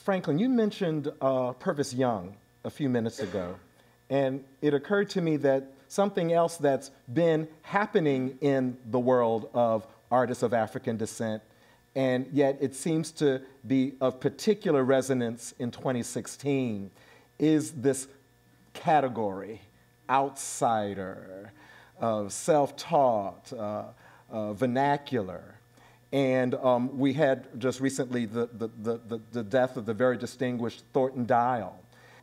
Franklin, you mentioned Purvis Young a few minutes ago, and it occurred to me that something else that's been happening in the world of artists of African descent, and yet it seems to be of particular resonance in 2016, is this category, outsider, self-taught, vernacular. And we had just recently the death of the very distinguished Thornton Dial.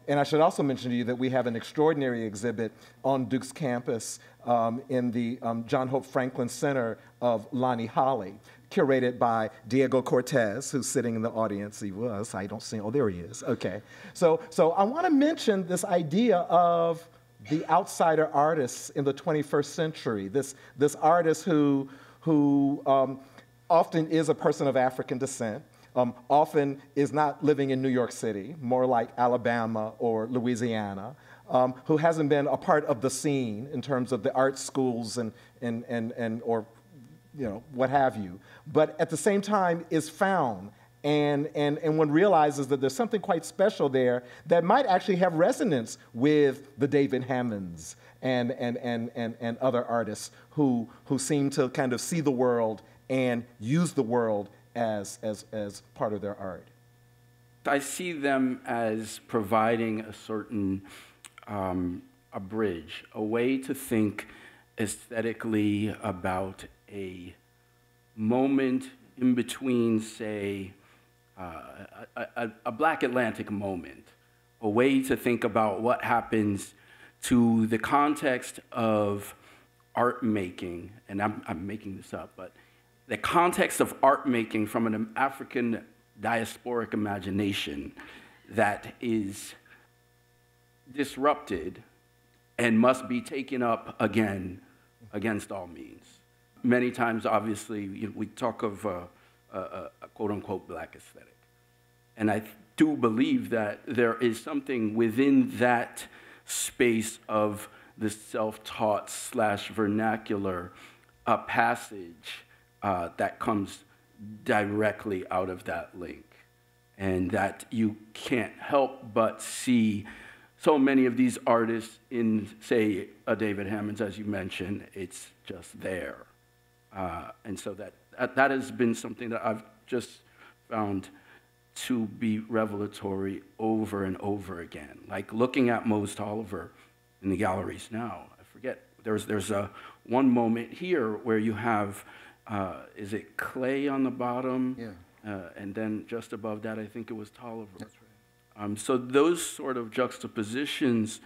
And I should also mention to you that we have an extraordinary exhibit on Duke's campus in the John Hope Franklin Center of Lonnie Holly, curated by Diego Cortez, who's sitting in the audience. He was, I don't see, oh, there he is, okay. So I want to mention this idea of the outsider artists in the 21st century, this artist who often is a person of African descent, often is not living in New York City, more like Alabama or Louisiana, who hasn't been a part of the scene in terms of the art schools and or you know, what have you, but at the same time is found, and one realizes that there's something quite special there that might actually have resonance with the David Hammonds and other artists who seem to kind of see the world and use the world as part of their art. I see them as providing a certain a bridge, a way to think aesthetically about a moment in between, say, a Black Atlantic moment, a way to think about what happens to the context of art making, and I'm making this up, but the context of art making from an African diasporic imagination that is disrupted and must be taken up again against all means. Many times, obviously, we talk of a quote-unquote Black aesthetic. And I do believe that there is something within that space of the self-taught / vernacular passage that comes directly out of that link, and that you can't help but see so many of these artists in, say, a David Hammonds, as you mentioned. It's just there. And so that has been something that I've just found to be revelatory over and over again. Like looking at Mose Tolliver in the galleries now, I forget, there's one moment here where you have, is it clay on the bottom? Yeah. And then just above that, I think it was Tolliver. That's right. So those sort of juxtapositions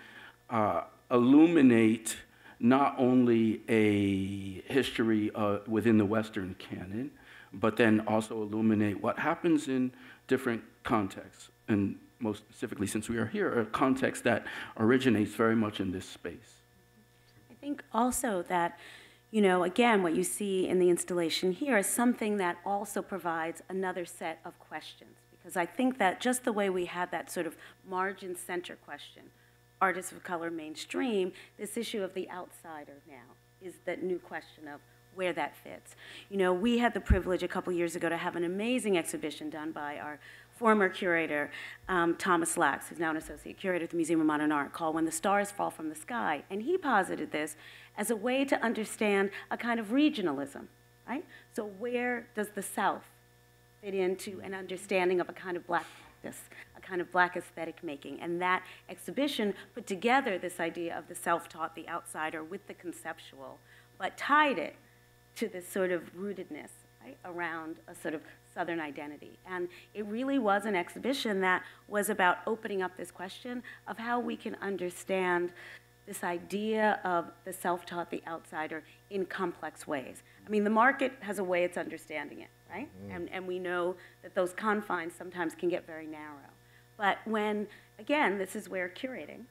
illuminate not only a history within the Western canon, but then also illuminate what happens in different contexts, and most specifically, since we are here, a context that originates very much in this space. I think also that, you know, again, what you see in the installation here is something that also provides another set of questions, because I think that just the way we had that sort of margin center question, artists of color mainstream, this issue of the outsider now is that new question of where that fits. You know, we had the privilege a couple years ago to have an amazing exhibition done by our former curator, Thomas Lax, who's now an associate curator at the Museum of Modern Art, called When the Stars Fall from the Sky. And he posited this as a way to understand a kind of regionalism, right? So where does the South fit into an understanding of a kind of Black practice, a kind of Black aesthetic making? And that exhibition put together this idea of the self-taught, the outsider, with the conceptual, but tied it to this sort of rootedness, right, around a sort of Southern identity. And it really was an exhibition that was about opening up this question of how we can understand this idea of the self-taught, the outsider, in complex ways. I mean, the market has a way it's understanding it, right? And we know that those confines sometimes can get very narrow. But when, again, this is where curating,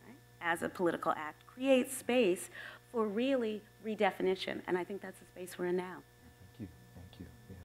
right, as a political act, creates space for really redefinition, and I think that's the space we're in now.